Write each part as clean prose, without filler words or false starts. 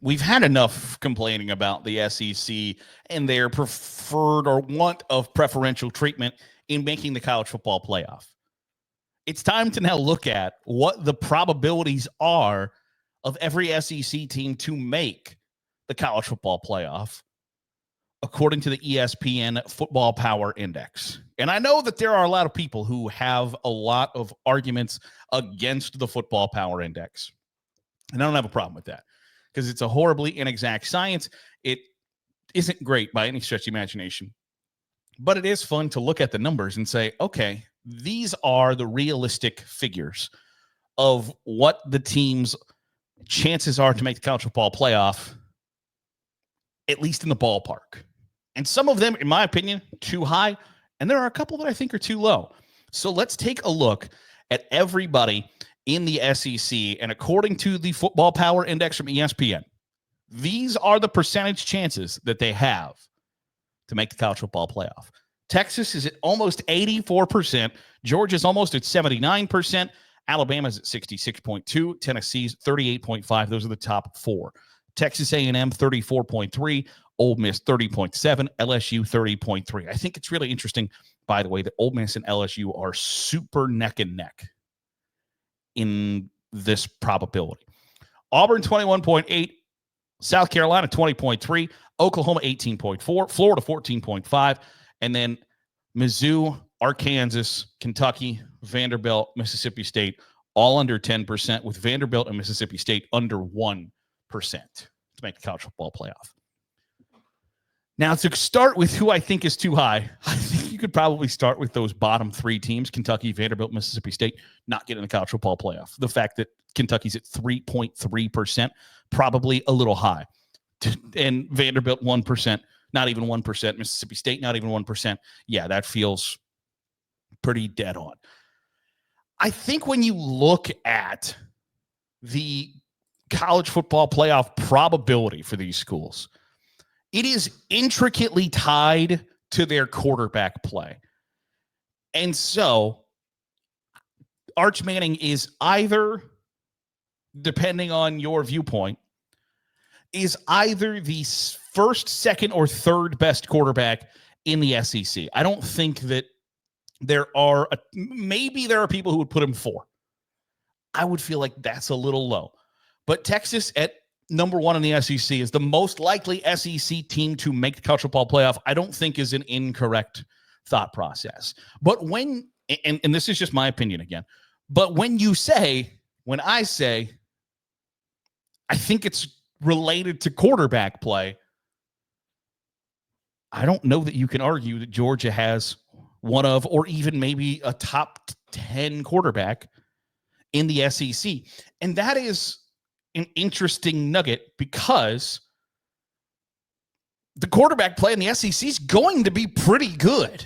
we've had enough complaining about the SEC and their preferred or want of preferential treatment in making the college football playoff. It's time to now look at what the probabilities are of every SEC team to make the college football playoff according to the ESPN Football Power Index. And I know that there are a lot of people who have a lot of arguments against the Football Power Index. And I don't have a problem with that because it's a horribly inexact science. It isn't great by any stretch of imagination, but it is fun to look at the numbers and say, okay, these are the realistic figures of what the team's chances are to make the college football playoff, at least in the ballpark. And some of them, in my opinion, too high. And there are a couple that I think are too low. So let's take a look at everybody in the SEC. And according to the Football Power Index from ESPN, these are the percentage chances that they have to make the college football playoff. Texas is at almost 84%. Georgia's almost at 79%. Alabama's at 66.2%. Tennessee's 38.5%. Those are the top four. Texas A&M 34.3%. Ole Miss 30.7%. LSU 30.3%. I think it's really interesting, by the way, that Ole Miss and LSU are super neck and neck in this probability. Auburn 21.8%. South Carolina 20.3%. Oklahoma 18.4%. Florida 14.5%. And then Mizzou, Arkansas, Kentucky, Vanderbilt, Mississippi State, all under 10%, with Vanderbilt and Mississippi State under 1% to make the college football playoff. Now, to start with who I think is too high, I think you could probably start with those bottom three teams, Kentucky, Vanderbilt, Mississippi State, not getting the college football playoff. The fact that Kentucky's at 3.3%, probably a little high. And Vanderbilt 1%. Not even 1%. Mississippi State, not even 1%. Yeah, that feels pretty dead on. I think when you look at the college football playoff probability for these schools, it is intricately tied to their quarterback play. And so Arch Manning is either, depending on your viewpoint, is either the first, second, or third best quarterback in the SEC. I don't think that there are, maybe there are people who would put him 4. I would feel like that's a little low. But Texas at number 1 in the SEC is the most likely SEC team to make the college football playoff. I don't think is an incorrect thought process. But when, and this is just my opinion again, but when I say, I think it's related to quarterback play, I don't know that you can argue that Georgia has one of, or even maybe a top 10 quarterback in the SEC. And that is an interesting nugget because the quarterback play in the SEC is going to be pretty good,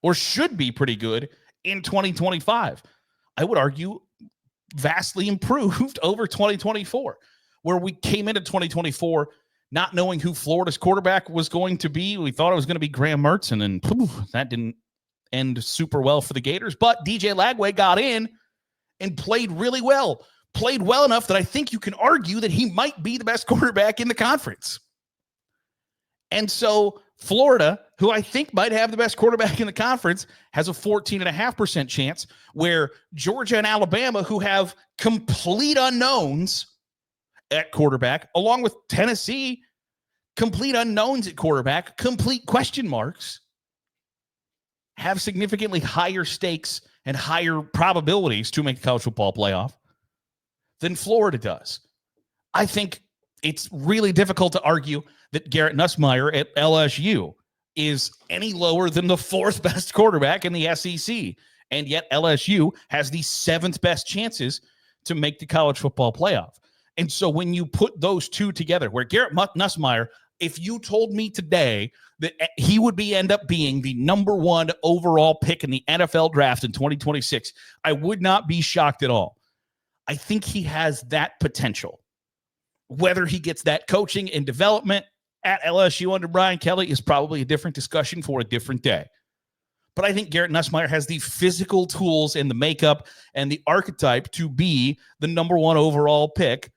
or should be pretty good in 2025. I would argue vastly improved over 2024. Where we came into 2024 not knowing who Florida's quarterback was going to be. We thought it was going to be Graham Mertz, and then that didn't end super well for the Gators. But DJ Lagway got in and played really well. Played well enough that I think you can argue that he might be the best quarterback in the conference. And so Florida, who I think might have the best quarterback in the conference, has a 14.5% chance, where Georgia and Alabama, who have complete unknowns at quarterback, along with Tennessee, complete unknowns at quarterback, complete question marks, have significantly higher stakes and higher probabilities to make the college football playoff than Florida does. I think it's really difficult to argue that Garrett Nussmeier at LSU is any lower than the 4th best quarterback in the SEC. And yet LSU has the 7th best chances to make the college football playoff. And so when you put those two together, where Garrett Nussmeier, if you told me today that he would end up being the number 1 overall pick in the NFL draft in 2026, I would not be shocked at all. I think he has that potential. Whether he gets that coaching and development at LSU under Brian Kelly is probably a different discussion for a different day. But I think Garrett Nussmeier has the physical tools and the makeup and the archetype to be the number 1 overall pick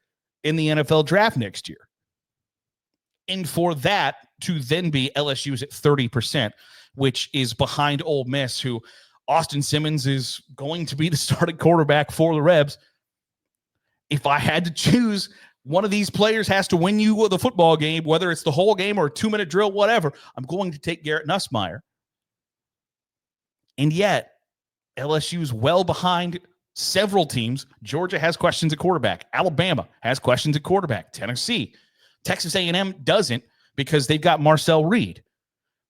in the NFL draft next year. And for that to then be LSU's at 30%, which is behind Ole Miss, who Austin Simmons is going to be the starting quarterback for the Rebs. If I had to choose, one of these players has to win you the football game, whether it's the whole game or a 2-minute drill, whatever, I'm going to take Garrett Nussmeier. And yet, LSU is well behind several teams. Georgia has questions at quarterback. Alabama has questions at quarterback. Tennessee. Texas A&M doesn't because they've got Marcel Reed.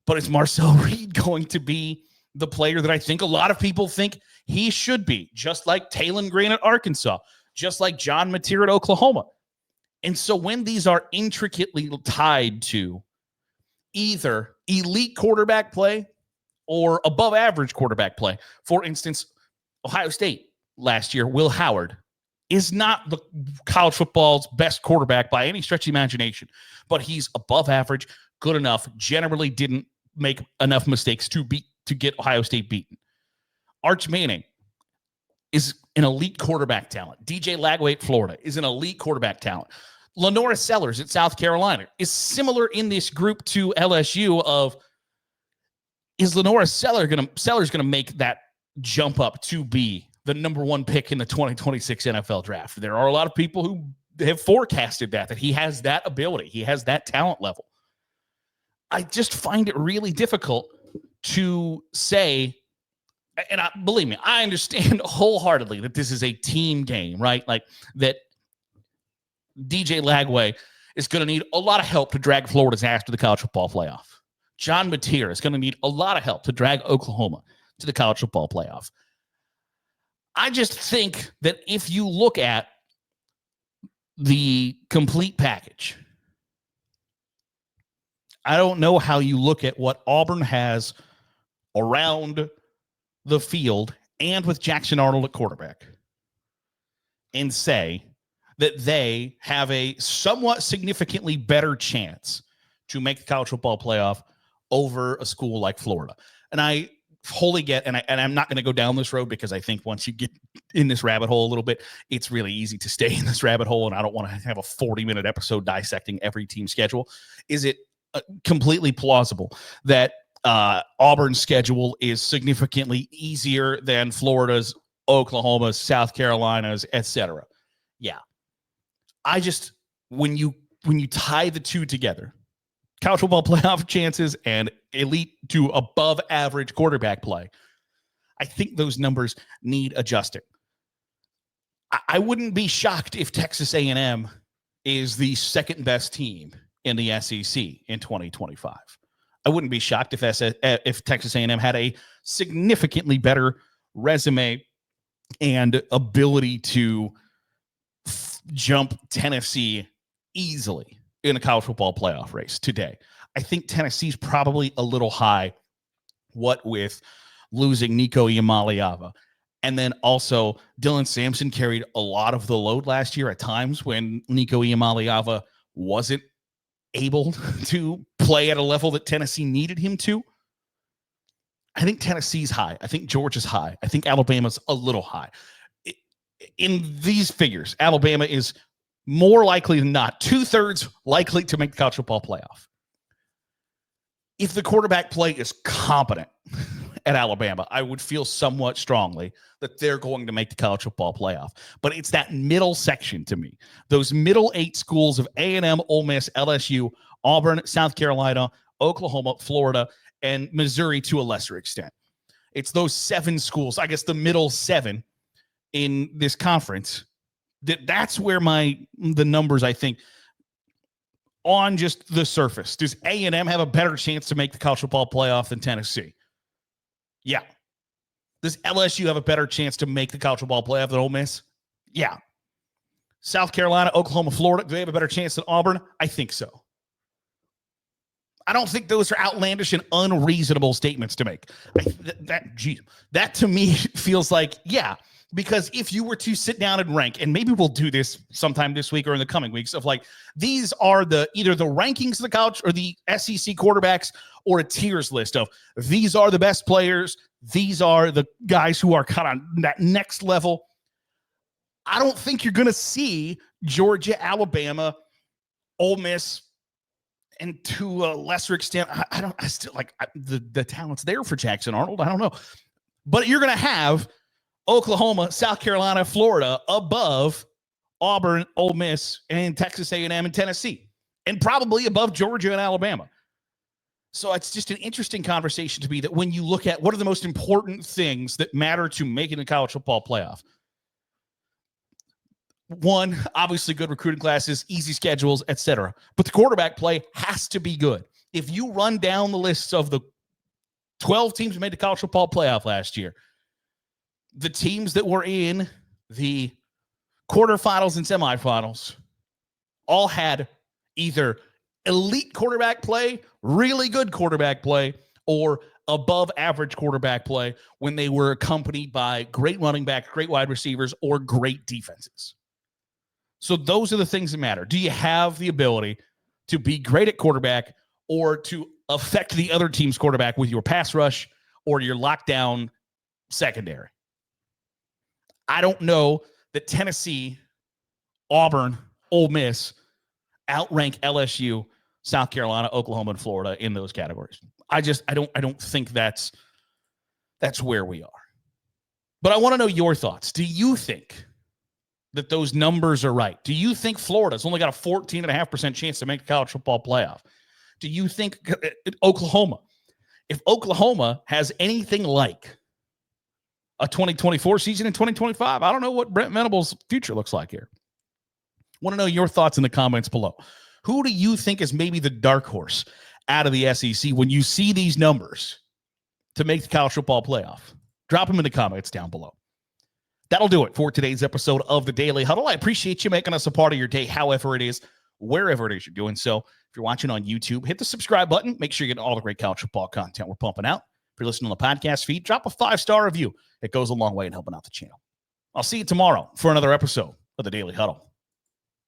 But is Marcel Reed going to be the player that I think a lot of people think he should be, just like Talon Green at Arkansas, just like John Mateer at Oklahoma? And so when these are intricately tied to either elite quarterback play or above average quarterback play, for instance, Ohio State last year, Will Howard is not the college football's best quarterback by any stretch of imagination, but he's above average, good enough, generally didn't make enough mistakes to get Ohio State beaten. Arch Manning is an elite quarterback talent. DJ Lagway at Florida is an elite quarterback talent. Lenora Sellers at South Carolina is similar in this group to LSU of, is Lenora Sellers going to make that jump up to be the number one pick in the 2026 NFL draft? There are a lot of people who have forecasted that he has that ability. He has that talent level. I just find it really difficult to say, and believe me, I understand wholeheartedly that this is a team game, right? Like that DJ Lagway is going to need a lot of help to drag Florida's ass to the college football playoff. John Mateer is going to need a lot of help to drag Oklahoma to the college football playoff. I just think that if you look at the complete package, I don't know how you look at what Auburn has around the field and with Jackson Arnold at quarterback and say that they have a somewhat significantly better chance to make the college football playoff over a school like Florida. And I wholly get, and I'm not going to go down this road because I think once you get in this rabbit hole a little bit, it's really easy to stay in this rabbit hole, and I don't want to have a 40-minute episode dissecting every team schedule. Is it completely plausible that Auburn's schedule is significantly easier than Florida's, Oklahoma's, South Carolina's, etc.? Yeah. I just, when you tie the two together, college football playoff chances and elite to above average quarterback play, I think those numbers need adjusting. I wouldn't be shocked if Texas A&M is the second best team in the SEC in 2025. I wouldn't be shocked if Texas A&M had a significantly better resume and ability to jump Tennessee easily in a college football playoff race today. I think Tennessee's probably a little high, what with losing Nico Iamaleava. And then also Dylan Sampson carried a lot of the load last year at times when Nico Iamaleava wasn't able to play at a level that Tennessee needed him to. I think Tennessee's high. I think Georgia's high. I think Alabama's a little high. In these figures, Alabama is more likely than not, 2/3 likely to make the college football playoff. If the quarterback play is competent at Alabama, I would feel somewhat strongly that they're going to make the college football playoff. But it's that middle section to me. Those middle 8 schools of A&M, Ole Miss, LSU, Auburn, South Carolina, Oklahoma, Florida, and Missouri to a lesser extent. It's those 7 schools, I guess the middle 7 in this conference. That's where the numbers, I think, on just the surface. Does A&M have a better chance to make the college football playoff than Tennessee? Yeah. Does LSU have a better chance to make the college football playoff than Ole Miss? Yeah. South Carolina, Oklahoma, Florida, do they have a better chance than Auburn? I think so. I don't think those are outlandish and unreasonable statements to make. That to me feels like, yeah, because if you were to sit down and rank, and maybe we'll do this sometime this week or in the coming weeks, of like, these are either the rankings of the college or the SEC quarterbacks, or a tiers list of these are the best players, these are the guys who are kind of that next level. I don't think you're going to see Georgia, Alabama, Ole Miss, and to a lesser extent, I still like the talent's there for Jackson Arnold. I don't know. But you're going to have Oklahoma, South Carolina, Florida above Auburn, Ole Miss, and Texas A&M and Tennessee, and probably above Georgia and Alabama. So it's just an interesting conversation to me that when you look at what are the most important things that matter to making the college football playoff. One, obviously good recruiting classes, easy schedules, etc. But the quarterback play has to be good. If you run down the lists of the 12 teams who made the college football playoff last year, the teams that were in the quarterfinals and semifinals all had either elite quarterback play, really good quarterback play, or above average quarterback play when they were accompanied by great running backs, great wide receivers, or great defenses. So those are the things that matter. Do you have the ability to be great at quarterback or to affect the other team's quarterback with your pass rush or your lockdown secondary? I don't know that Tennessee, Auburn, Ole Miss outrank LSU, South Carolina, Oklahoma, and Florida in those categories. I don't think that's where we are. But I want to know your thoughts. Do you think that those numbers are right? Do you think Florida's only got a 14.5% chance to make the college football playoff? Do you think Oklahoma, if Oklahoma has anything like a 2024 season in 2025, I don't know what Brent Venables' future looks like here. Want to know your thoughts in the comments below. Who do you think is maybe the dark horse out of the SEC when you see these numbers to make the college football playoff? Drop them in the comments down below. That'll do it for today's episode of the Daily Huddle. I appreciate you making us a part of your day, however it is, wherever it is you're doing so. If you're watching on YouTube, hit the subscribe button. Make sure you're getting all the great college football content we're pumping out. If you're listening on the podcast feed, drop a 5-star review. It goes a long way in helping out the channel. I'll see you tomorrow for another episode of the Daily Huddle.